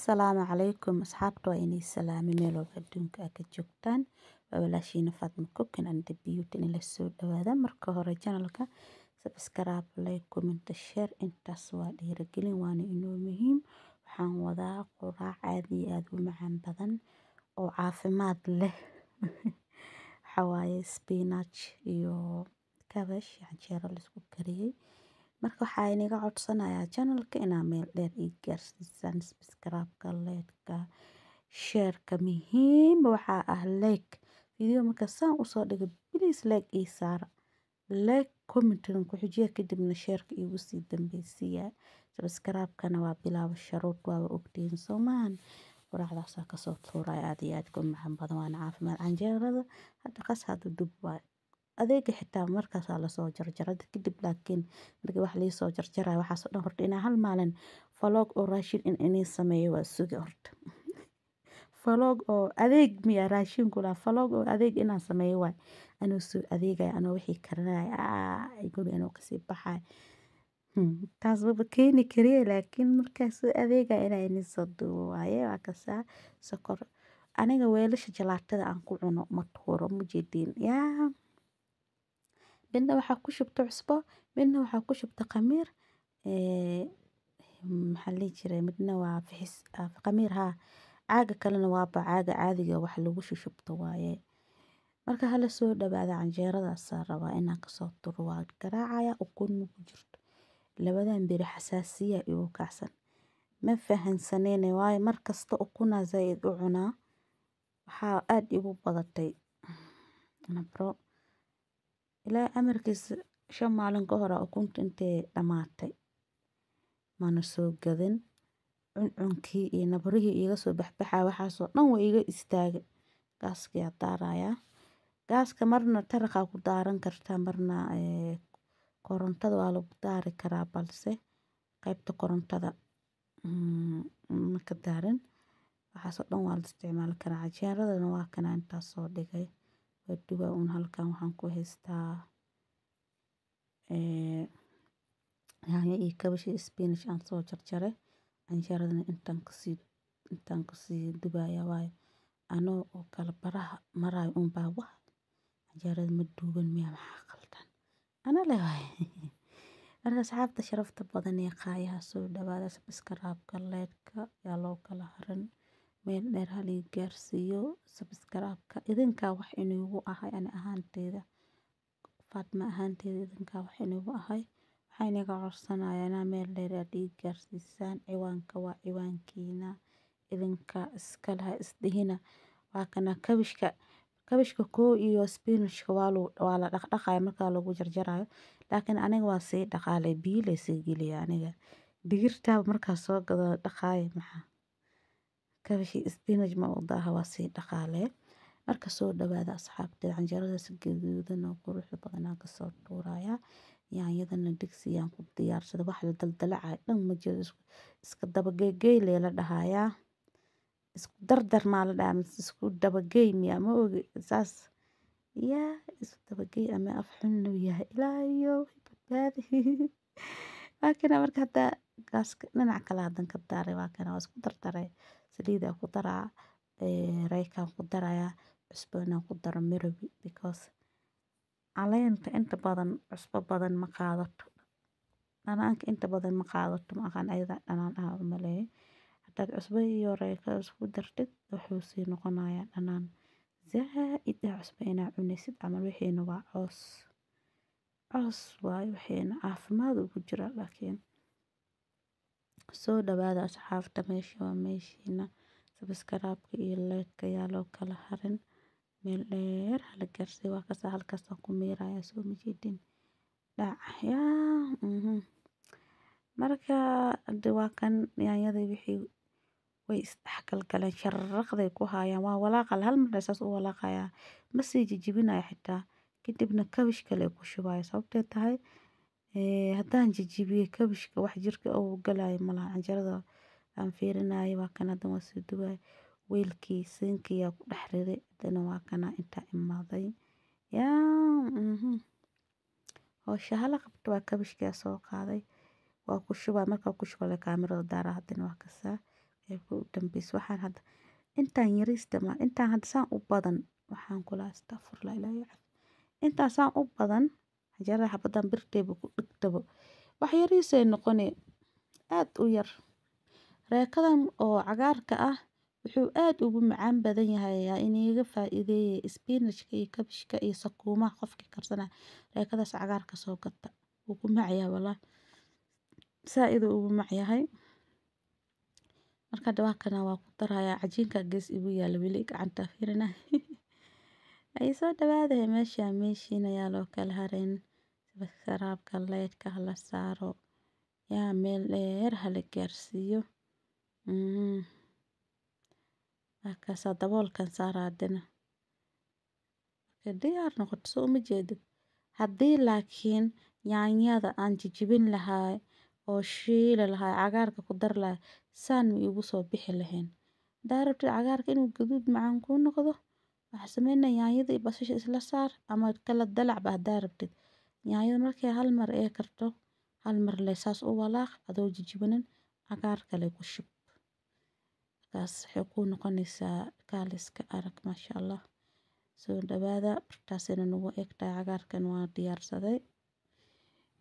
Asalaamu calaykum asxaabta waa inay salaami meel walba adduunka aad ka joogtaan waa walaashiina Faatma Cooking and the Beauty in la soo dhawaada marka hore channelka subscribe like comment share intaas waa dhiirigelin waana inoo muhiim waxaan wadaa quraac aad iyo aad u macaan badan oo caafimaad leh waxaa waaye spinach iyo cabbage canjeero la isku kariyey marka waxaa inaga codsanayaa channelka inaa meel dheer ii gaarsiisaan subscribe-ka like-ka share-ka muhiim waxaa ah like video marka saan usoo dhigo please like ii saara like comment-na ku xijiya kadibna share-ka iigu sii dambeysiiya subscribe-kana waa bilaabo sharuud waaba ogtihiin soomaan quraacdaasaa kasoo tuuraya aad iyo aad ku macaan badan waana caafimaad canjeerada hadda qas hadda dub waaye adeega xitaa markaasaa lasoo jarjaray kadib laakiin markii wax liisoo jarjarayo waxaas oo dhan horta inaa hal maalin vlog oo raashin inii sameeyo waa sugi horta vlog oo adeeg miya raashin kula vlog oo adeeg inaan sameeyo waay anoo soo adeegaya anoo wixii karinaya guri anoo kasii baxay taas maba keeni kariye laakiin markaas soo adeegaya inaa inii soo duubo waaye waa kasaa sokor aniga weelasha jalaatada aan ku cuno ma tuuro ma jeedin yaa midna waxaa ku shubta cusbo midna waxaa ku shubta khamiir maxaa la jiray midna waa fixis khamiir haa caaga kalena waa caaga caadiga wax lagu shubto waaye marka hala soo dhawaada canjeeradaas rabaa inaan kasoo turo waa garaacaya ukun ku jirto labadan beri xasaasiya igu kacsan ma fahansaneen waaye markasta ukuna zaid u cunaa waxaa aad igu badatay nabro ilaa amarkiisa 5 maalin ka hor ukunta intee dhamaatay mana soo gadan cuncunkii iyo nabrihii iga soo baxbaxay waxaasoo dhan waa iga istaagay gaaska daaraya gaaska marna taraqa ku daaran kartaa marna korontada waa lagu daari karaa balse qaybta korontada ma ka daarin waxaasoo dhan waa la isticmaali karaa canjeeradana waa kana intaas soo dhigay waa duba un halkan waxaan ku haystaa yaanyo iyo kabash iyo spinach aan soo jarjaray canjeeradana intaan kasii dubaya waaye anoo oo kala baraha marayo un baa wax canjeerada ma duuban miya maxaa qaldan ana le waaye marka asxaabta sharafta badan ee qaayaha soo dhawaada subscribe-ka like-ka yaa loo kala harin meel dheer halii gaarsiiyo subscribe-ka idinkaa wax inuugu ahay ani ahaanteyda Faatma ahaanteyda idinkaa wax inuugu ahay waxaa inaga codsanayaa inaa meel dheer aad ii gaarsiisaan ciwaanka waa ciwaankiina idinkaa iska laha isdhihina waa kana kabashka koo iyo spinachka waa la dhaqdhaqaya marka lagu jarjarayo laakiin aniga waa sii dhaqaalay biyo la sii geliya aniga digirta markaa soo gado dhaqaay maxaa kabash iyo spinach ma u daaha waa sii dhaqaalay marka soo dhawaada asxaabteeda canjeerada si gaduudan oo qurux badan aan kasoo tuuraya yaanyadana digsiyaan ku diyaarsaday wax la daldalacay dhan ma jiro iska daba geey la dhahayaa isku dardar maa la dhahaa isku daba geey miya ma ogi saas yaa isku daba geey ama af xun uu yahay ilaayo badbaadi waa kana marka hadda gaaska dhinac kale hadan ka daaray waa kana waa isku dardaray saliida ku daraa raykaan ku daraya cusbo inaan ku daro mirabi because caleenta inta badan cusbo badan ma qaadato dhanaanka inta badan ma qaadato ma aqaan ayada dhanaan ah u maleeyo hadaad cusbo iyo rayka isku dartid wuxuu sii noqonayaa dhanaan zaaid ah cusbo inaa cunaysid camal wixiina waa coos waaye wixiina caafimaad ugu jira laakiin soo dhawaada asxaabta meesha waa meeshiina subscribe-ka iyo like-ka yaa loo kala harin meel dheer hala gaarsiiyo waa kasa halkaasaan ku miiraya soo majeedin dhac yaa marka hadda waa kan yaanyada wixii way isdhexgalgaleen sharraqday ku hayaan waa walaaqal hal mar saas u walaaqayaa ma sii jijibinaya xitaa kadibna kabash kale ku shubaya sababtay tahay haddaan jijibiyo kabashka wax jirka oo galaayo malaha canjeerada aan fiirinayo waa kan hadda waa soo dubaya weelkii siinka yaa ku dhex riday hadana waa kana intaa imaaday yaa howsha hala qabto waa kabashkaa soo qaaday waa ku shubaa markaa ku shubaa kaamirada daara hadana waa kasaa qaybka u bis waxaan hadda intaan yariista ma intaan hadda saan u badan waxaan kula astaghfirullah ilaahay caf intaan saan u badan canjeerada xabadan birteeba ku dhigtaba wax yariisay noqonee aad u yar reekadan oo cagaarka ah wuxuu aad ugu macaan badan yahay iniga faa'iideeyay spinachka iyo kabishka iyo sakuumaha qofkii karsana reekadaas cagaarka soo gata wuu ku macyaa walaa saaid ugu macyahay marka dhawaaqana waa ku daraya cajiinka gees igu yaala wili gacanta firina ay soo dhawaada meeshiina yaa loo kala harin saraabka leedka la saaro yaa meel dheer hala gaarsiiyo markaas daboolkan saaraadina diyaar noqoto soo uma jeedid haddii laakiin yaanyada aan jijibin lahaa oo shiila lahaa cagaarka ku dar lahaa saan ma igu soo bixi lahayn daarabtid cagaarka inuu gaduud macaan ku noqdo waxa sameynaa yaanyada iyo basasha isla saar ama kala dalac ba daarabtid yaanyada markay hal mar ee karto hal mar leh saas u walaaq adoo jijibanin cagaar kale ku shub taas waxay ku noqonaysaa kaaliska arag maasha Allah soo dhawaada bartaasina nagu egtahay cagaarkan waa diyaarsaday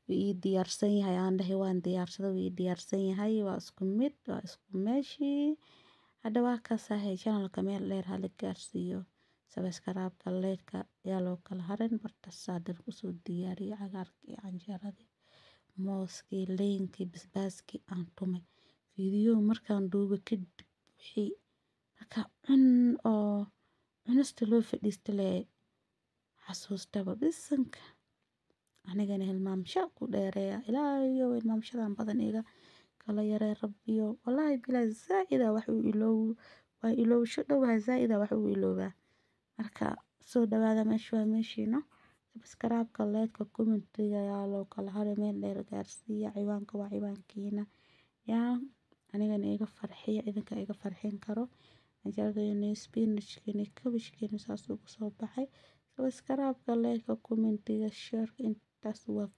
wii diyaarsan yahay aan dhahay waan diyaarsaday wii diyaarsan yahay waa isku mid waa isku meeshii hadda waa ka sahay channelka meel dheer hala gaarsiiyo subscribe-ka leedka yaa loo kala harin bartaasadan kusoo diyaariyay cagaarkii canjeeradii mooskii liinkii basbaaskii aan tumay video markaan duubo kadib wixii marka oo cunista loo fadhiista lee xasuustaba bisanka anigana hilmaamsha ku dheereeya ilaahayo hilmaamshadan badan iga kala yaree rabbiyo wallaahi bilaa zaa'ida wax uu iloow waa iloowsho dhowaha zaa'ida wax uu iloobaa marka soo dhawaada meesha waa meeshiina subscribe-ka leedka commentiga yaa loo kala haray meel dheer gaarsiiya ciwaanka waa ciwaankiina yaa anigana iga farxiya idinka iga farxin karo canjeeradayna spinachkina kabishkina saas ugu soo baxay subscribe-ka leedka commentiga share intaas waa